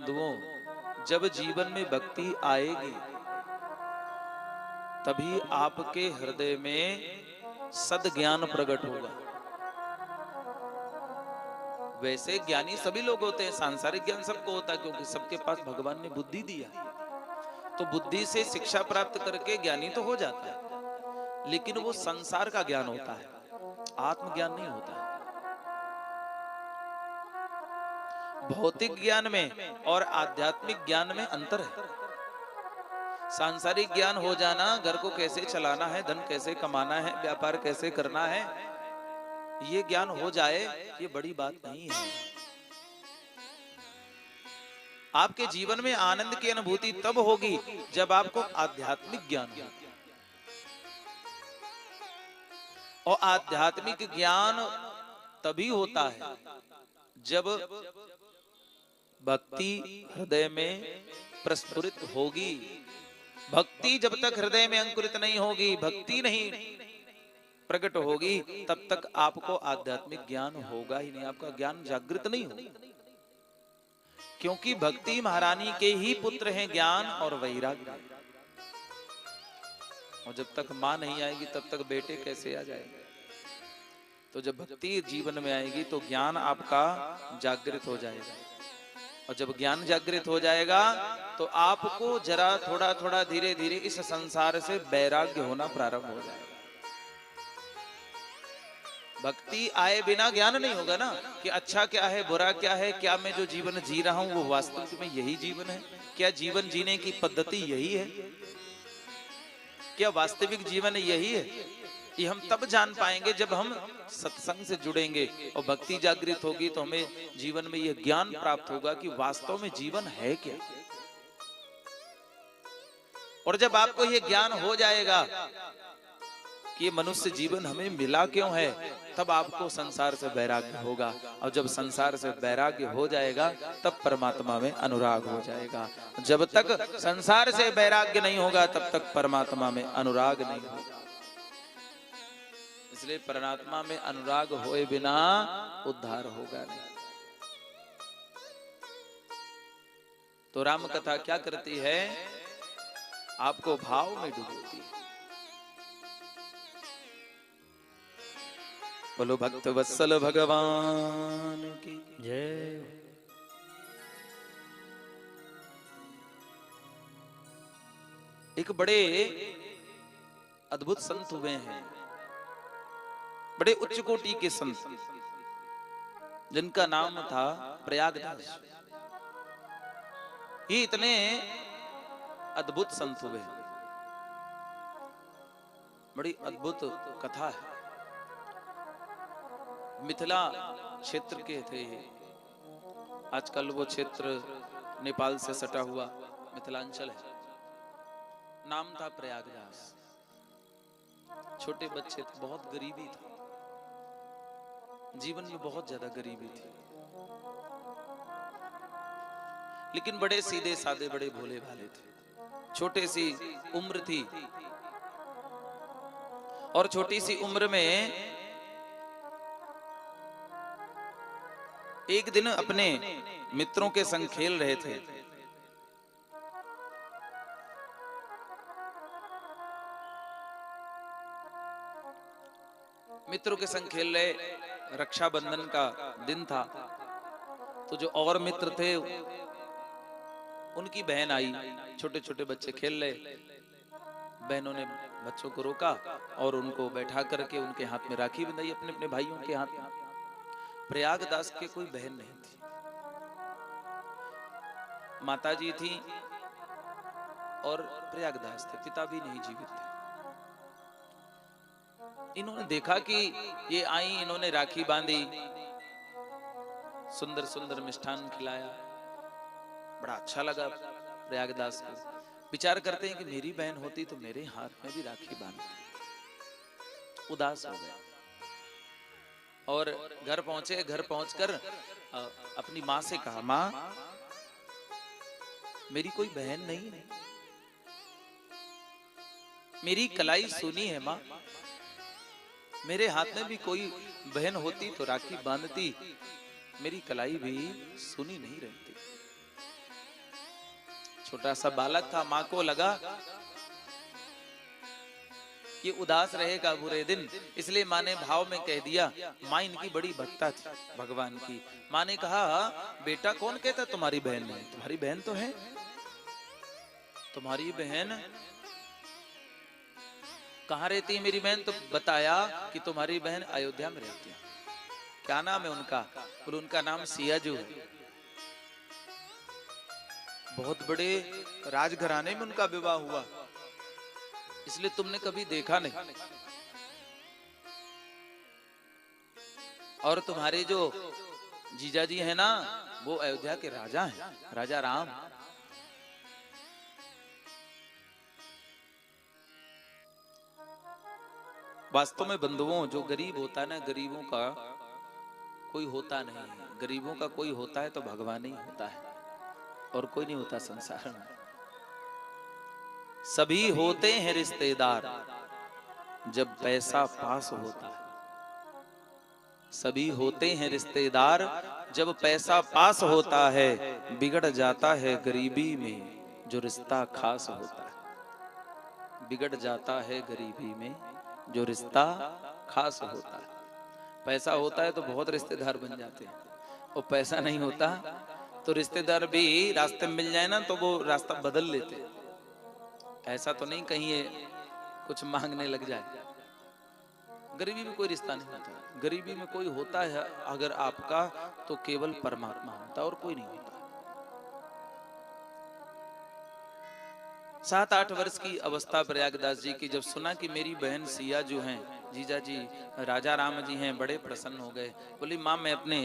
बंधुओं, जब जीवन में भक्ति आएगी तभी आपके हृदय में सद्ज्ञान प्रकट होगा। वैसे ज्ञानी सभी लोग होते हैं, सांसारिक ज्ञान सबको होता है, क्योंकि सबके पास भगवान ने बुद्धि दिया है। तो बुद्धि से शिक्षा प्राप्त करके ज्ञानी तो हो जाता है, लेकिन वो संसार का ज्ञान होता है, आत्मज्ञान नहीं होता है। भौतिक ज्ञान में और आध्यात्मिक ज्ञान में अंतर है। सांसारिक ज्ञान हो जाना, घर को कैसे चलाना है, धन कैसे कमाना है, व्यापार कैसे करना है, ये ज्ञान हो जाए, ये बड़ी बात नहीं है। आपके जीवन में आनंद की अनुभूति तब होगी जब आपको आध्यात्मिक ज्ञान हो। और आध्यात्मिक ज्ञान तभी होता है जब भक्ति हृदय में प्रस्फुरित होगी। भक्ति जब तक हृदय में अंकुरित नहीं होगी, भक्ति नहीं प्रकट होगी, तब तक आपको आध्यात्मिक ज्ञान होगा ही नहीं, आपका ज्ञान जागृत नहीं होगा। क्योंकि भक्ति महारानी के ही पुत्र हैं ज्ञान और वैराग्य। और जब तक मां नहीं आएगी तब तक बेटे कैसे आ जाएंगे। तो जब भक्ति जीवन में आएगी तो ज्ञान आपका जागृत हो जाएगा। और जब ज्ञान जागृत हो जाएगा तो आपको जरा थोड़ा थोड़ा धीरे धीरे इस संसार से वैराग्य होना प्रारंभ हो जाएगा। भक्ति आए बिना ज्ञान नहीं होगा ना, कि अच्छा क्या है, बुरा क्या है, क्या मैं जो जीवन जी रहा हूं वो वास्तविक में यही जीवन है, क्या जीवन जीने की पद्धति यही है, क्या वास्तविक जीवन यही है। ये हम तब जान पाएंगे जब हम सत्संग से जुड़ेंगे और भक्ति जागृत होगी, तो हमें जीवन में यह ज्ञान प्राप्त होगा कि वास्तव में जीवन है क्या। और जब आपको यह ज्ञान हो जाएगा कि ये मनुष्य जीवन हमें मिला क्यों है, तब आपको संसार से वैराग्य होगा। और जब संसार से वैराग्य हो जाएगा तब परमात्मा में अनुराग हो जाएगा। जब तक संसार से वैराग्य नहीं होगा तब तक परमात्मा में अनुराग नहीं होगा। इसलिए परमात्मा में अनुराग होए बिना उद्धार होगा नहीं। तो राम कथा क्या करती है, आपको भाव में डुबोती है। बोलो भक्त वत्सल भगवान की जय। एक बड़े अद्भुत संत हुए हैं, बड़े उच्च कोटि के संत, जिनका नाम था प्रयागदास। ये इतने अद्भुत संत हुए, बड़ी अद्भुत कथा है। मिथिला क्षेत्र के थे। आजकल वो क्षेत्र नेपाल से सटा हुआ मिथिलांचल है। नाम था प्रयागदास। छोटे बच्चे थे, बहुत गरीबी था, जीवन में बहुत ज्यादा गरीबी थी, लेकिन बड़े सीधे साधे, बड़े भोले भाले थे। छोटी सी उम्र थी और छोटी सी उम्र में एक दिन अपने मित्रों के संग खेल रहे थे। मित्रों के संग खेल रहे, रक्षाबंधन का दिन था। तो जो और मित्र थे उनकी बहन आई, छोटे छोटे बच्चे खेल रहे। बहनों ने बच्चों को रोका और उनको बैठा करके उनके हाथ में राखी बंधाई, अपने अपने भाइयों के हाथ में। प्रयागदास के कोई बहन नहीं थी, माताजी थी और प्रयागदास थे, पिता भी नहीं जीवित थे। इन्होंने देखा कि ये आई, इन्होंने राखी बांधी, सुंदर सुंदर मिष्ठान खिलाया, बड़ा अच्छा लगा प्रयागदास को। विचार करते हैं कि मेरी बहन होती तो मेरे हाथ में भी राखी बांधती। उदास हो गए और घर पहुंचे। घर पहुंचकर अपनी माँ से कहा, माँ मेरी कोई बहन नहीं है, मेरी कलाई सुनी है माँ, मेरे हाथ में भी कोई बहन होती तो राखी बांधती, मेरी कलाई भी सुनी नहीं रहती। छोटा सा बालक था, माँ को लगा कि उदास रहेगा बुरे दिन, इसलिए माँ ने भाव में कह दिया। माँ इनकी बड़ी भक्ता थी भगवान की। माँ ने कहा, बेटा कौन कहता तुम्हारी बहन है? तुम्हारी बहन तो है, तुम्हारी बहन कहाँ रहती है मेरी बहन? तो बताया कि तुम्हारी बहन अयोध्या में रहती है। क्या नाम है उनका? बोले उनका नाम सियाजू है। बहुत बड़े राजघराने में उनका विवाह हुआ, इसलिए तुमने कभी देखा नहीं। और तुम्हारे जो जीजाजी है ना, वो अयोध्या के राजा हैं, राजा राम। वास्तव में बंधुओं, जो गरीब होता है ना, गरीबों का कोई होता नहीं है। गरीबों का कोई होता है तो भगवान ही होता है, और कोई नहीं होता संसार में। सभी होते हैं रिश्तेदार जब पैसा पास होता है। सभी होते हैं रिश्तेदार जब पैसा पास होता है। बिगड़ जाता है गरीबी में जो रिश्ता खास होता है। बिगड़ जाता है गरीबी में जो रिश्ता खास होता है। पैसा होता है तो बहुत रिश्तेदार बन जाते हैं, और पैसा नहीं होता तो रिश्तेदार भी रास्ते में मिल जाए ना तो वो रास्ता बदल लेते हैं। ऐसा तो नहीं कहीं ये कुछ मांगने लग जाए। गरीबी में कोई रिश्ता नहीं होता। गरीबी में कोई होता है अगर आपका, तो केवल परमात्मा होता है, और कोई नहीं होता। 7-8 वर्ष की अवस्था प्रयागदास जी की, जब सुना कि मेरी बहन सिया जो हैं, जीजा जी राजा राम जी हैं, बड़े प्रसन्न हो गए। बोली, माँ मैं अपने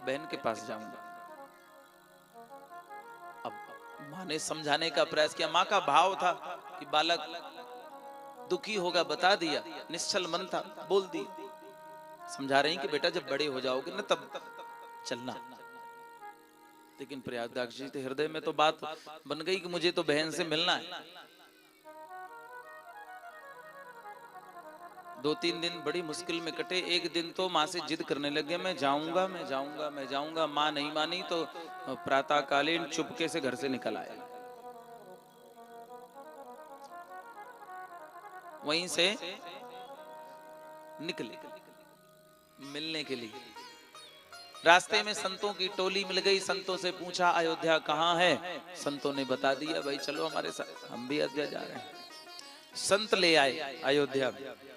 बहन के पास जाऊंगा। अब माँ ने समझाने का प्रयास किया। माँ का भाव था कि बालक दुखी होगा, बता दिया। निश्चल मन था, बोल दी। समझा रही कि बेटा जब बड़े हो जाओगे ना तब चलना। लेकिन प्रयागदास जी के हृदय में तो बात बन गई कि मुझे तो बहन से मिलना है। 2-3 दिन बड़ी मुश्किल में कटे। एक दिन तो माँ से जिद करने लगे, मैं जाऊंगा, मैं जाऊंगा, मैं जाऊंगा। माँ नहीं मानी तो प्रातःकालीन चुपके से घर से निकल आए। वहीं से निकले मिलने के लिए। रास्ते में संतों की टोली मिल गई। संतों से पूछा, अयोध्या कहाँ है? संतों ने बता दिया, भाई चलो हमारे साथ, हम भी अयोध्या जा रहे हैं। संत ले आए अयोध्या में।